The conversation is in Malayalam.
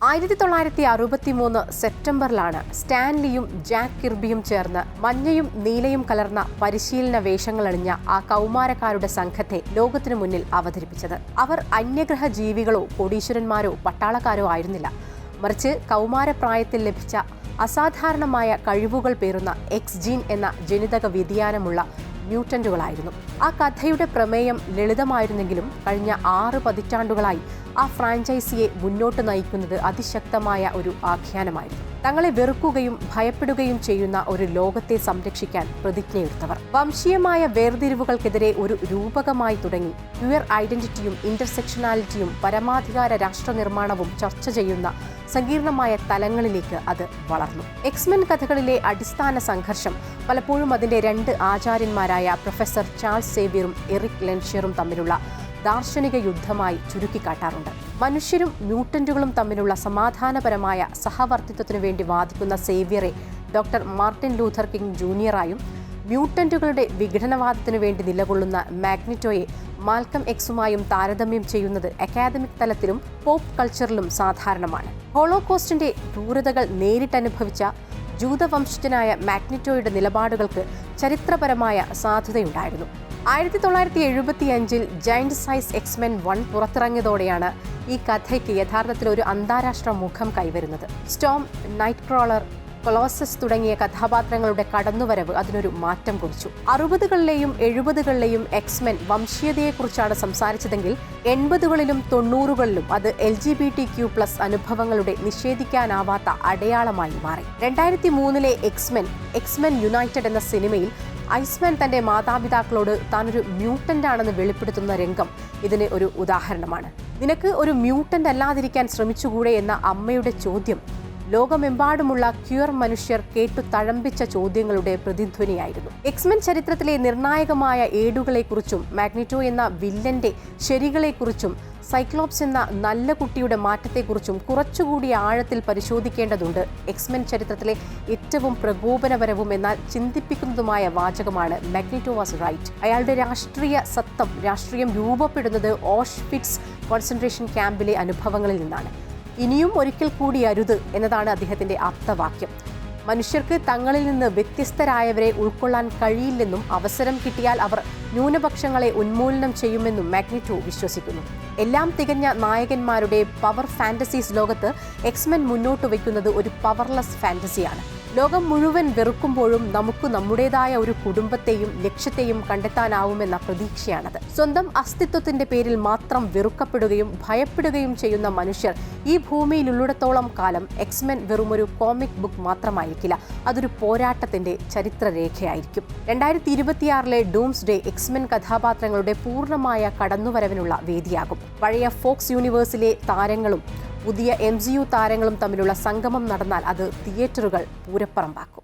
1963 സെപ്റ്റംബറിലാണ് സ്റ്റാൻലിയും ജാക്ക് കിർബിയും ചേർന്ന് മഞ്ഞയും നീലയും കലർന്ന പരിശീലന വേഷങ്ങളണിഞ്ഞ ആ കൗമാരക്കാരുടെ സംഘത്തെ ലോകത്തിനു മുന്നിൽ അവതരിപ്പിച്ചത്. അവർ അന്യഗ്രഹ ജീവികളോ കോടീശ്വരന്മാരോ പട്ടാളക്കാരോ ആയിരുന്നില്ല. മറിച്ച് കൗമാരപ്രായത്തിൽ ലഭിച്ച അസാധാരണമായ കഴിവുകൾ പേറുന്ന എക്സ് ജീൻ എന്ന ജനിതക വ്യതിയാനമുള്ള മ്യൂട്ടന്റുകളായിരുന്നു. ആ കഥയുടെ പ്രമേയം ലളിതമായിരുന്നെങ്കിലും കഴിഞ്ഞ 6 പതിറ്റാണ്ടുകളായി ആ ഫ്രാഞ്ചൈസിയെ മുന്നോട്ട് നയിക്കുന്നത് അതിശക്തമായ ഒരു ആഖ്യാനമായിരുന്നു. തങ്ങളെ വെറുക്കുകയും ഭയപ്പെടുകയും ചെയ്യുന്ന ഒരു ലോകത്തെ സംരക്ഷിക്കാൻ പ്രതിജ്ഞയെടുത്തവർ. വംശീയമായ വേർതിരിവുകൾക്കെതിരെ ഒരു രൂപകമായി തുടങ്ങി ക്യൂർ ഐഡന്റിറ്റിയും ഇന്റർസെക്ഷനാലിറ്റിയും പരമാധികാര രാഷ്ട്ര നിർമ്മാണവും ചർച്ച ചെയ്യുന്ന സങ്കീർണമായ തലങ്ങളിലേക്ക് അത് വളർന്നു. എക്സ്മെൻ കഥകളിലെ അടിസ്ഥാന സംഘർഷം പലപ്പോഴും അതിന്റെ 2 ആചാര്യന്മാരായ പ്രൊഫസർ ചാൾസ് സേവ്യറും എറിക് ലെൻഷ്യറും തമ്മിലുള്ള ദാർശനിക യുദ്ധമായി ചുരുക്കിക്കാട്ടാറുണ്ട്. മനുഷ്യരും മ്യൂട്ടന്റുകളും തമ്മിലുള്ള സമാധാനപരമായ സഹവർത്തിത്വത്തിനു വേണ്ടി വാദിക്കുന്ന സേവ്യറെ ഡോക്ടർ മാർട്ടിൻ ലൂഥർ കിങ് ജൂനിയറായും മ്യൂട്ടന്റുകളുടെ വിഘടനവാദത്തിനു വേണ്ടി നിലകൊള്ളുന്ന മാഗ്നിറ്റോയെ മാൽക്കം എക്സുമായും താരതമ്യം ചെയ്യുന്നത് അക്കാദമിക് തലത്തിലും പോപ്പ് കൾച്ചറിലും സാധാരണമാണ്. ഹോളോകോസ്റ്റിന്റെ ക്രൂരതകൾ നേരിട്ടനുഭവിച്ച ജൂതവംശജനായ മാഗ്നിറ്റോയുടെ നിലപാടുകൾക്ക് ചരിത്രപരമായ സാധുതയുണ്ടായിരുന്നു. 1975 ജയന്റ് സൈസ് എക്സ്മെൻ 1 പുറത്തിറങ്ങിയതോടെയാണ് ഈ കഥയ്ക്ക് യഥാർത്ഥത്തിൽ ഒരു അന്താരാഷ്ട്ര മുഖം കൈവരുന്നത്. സ്റ്റോം, നൈറ്റ് ക്രോളർ, കൊളോസസ് തുടങ്ങിയ കഥാപാത്രങ്ങളുടെ കടന്നുവരവ് അതിനൊരു മാറ്റം കുറിച്ചു. 60കളിലെയും 70കളിലെയും എക്സ്മെൻ വംശീയതയെക്കുറിച്ചാണ് സംസാരിച്ചതെങ്കിൽ 80കളിലും 90കളിലും അത് LGBTQ+ അനുഭവങ്ങളുടെ നിഷേധിക്കാനാവാത്ത അടയാളമായി മാറി. 2003 എക്സ്മെൻ യുണൈറ്റഡ് എന്ന സിനിമയിൽ ഐസ്മാൻ തന്റെ മാതാപിതാക്കളോട് താനൊരു മ്യൂട്ടന്റ് ആണെന്ന് വെളിപ്പെടുത്തുന്ന രംഗം ഇതിന് ഒരു ഉദാഹരണമാണ്. നിനക്ക് ഒരു മ്യൂട്ടന്റ് അല്ലാതിരിക്കാൻ ശ്രമിച്ചുകൂടെ എന്ന അമ്മയുടെ ചോദ്യം ലോകമെമ്പാടുമുള്ള ക്യൂർ മനുഷ്യർ കേട്ടു തഴമ്പിച്ച ചോദ്യങ്ങളുടെ പ്രതിധ്വനിയായിരുന്നു. എക്സ്മെൻ ചരിത്രത്തിലെ നിർണായകമായ ഏടുകളെക്കുറിച്ചും മാഗ്നിറ്റോ എന്ന വില്ലന്റെ ശരികളെക്കുറിച്ചും സൈക്ലോപ്സ് എന്ന നല്ല കുട്ടിയുടെ മാറ്റത്തെക്കുറിച്ചും കുറച്ചുകൂടി ആഴത്തിൽ പരിശോധിക്കേണ്ടതുണ്ട്. എക്സ്മെൻ ചരിത്രത്തിലെ ഏറ്റവും പ്രകോപനപരവും എന്നാൽ ചിന്തിപ്പിക്കുന്നതുമായ വാചകമാണ് മാഗ്നിറ്റോ വാസ് റൈറ്റ്. അയാളുടെ രാഷ്ട്രീയം രൂപപ്പെടുന്നത് ഓഷ്വിറ്റ്സ് കോൺസെൻട്രേഷൻ ക്യാമ്പിലെ അനുഭവങ്ങളിൽ നിന്നാണ്. ഇനിയും ഒരിക്കൽ കൂടി അരുത് എന്നതാണ് അദ്ദേഹത്തിന്റെ ആപ്തവാക്യം. മനുഷ്യർക്ക് തങ്ങളിൽ നിന്ന് വ്യത്യസ്തരായവരെ ഉൾക്കൊള്ളാൻ കഴിയില്ലെന്നും അവസരം കിട്ടിയാൽ അവർ ന്യൂനപക്ഷങ്ങളെ ഉന്മൂലനം ചെയ്യുമെന്നും മാഗ്നിറ്റോ വിശ്വസിക്കുന്നു. എല്ലാം തികഞ്ഞ നായകന്മാരുടെ പവർ ഫാന്റസീസ് ലോകത്ത് എക്സ്മെൻ മുന്നോട്ട് വയ്ക്കുന്നത് ഒരു പവർലെസ് ഫാന്റസിയാണ്. ലോകം മുഴുവൻ വെറുക്കുമ്പോഴും നമുക്ക് നമ്മുടേതായ ഒരു കുടുംബത്തെയും ലക്ഷ്യത്തെയും കണ്ടെത്താനാവുമെന്ന പ്രതീക്ഷയാണത്. സ്വന്തം അസ്തിത്വത്തിന്റെ പേരിൽ മാത്രം വെറുക്കപ്പെടുകയും ഭയപ്പെടുകയും ചെയ്യുന്ന മനുഷ്യർ ഈ ഭൂമിയിലുള്ളിടത്തോളം കാലം എക്സ്മെൻ വെറുമൊരു കോമിക് ബുക്ക് മാത്രമായിരിക്കില്ല, അതൊരു പോരാട്ടത്തിന്റെ ചരിത്രരേഖയായിരിക്കും. 2026 ഡൂംസ്ഡേ എക്സ്മെൻ കഥാപാത്രങ്ങളുടെ പൂർണ്ണമായ കടന്നുവരവിനുള്ള വേദിയാകും. പഴയ ഫോക്സ് യൂണിവേഴ്സിലെ താരങ്ങളും പുതിയ MCU താരങ്ങളും തമ്മിലുള്ള സംഗമം നടന്നാൽ അത് തിയേറ്ററുകൾ പൂരപ്പറമ്പാക്കും.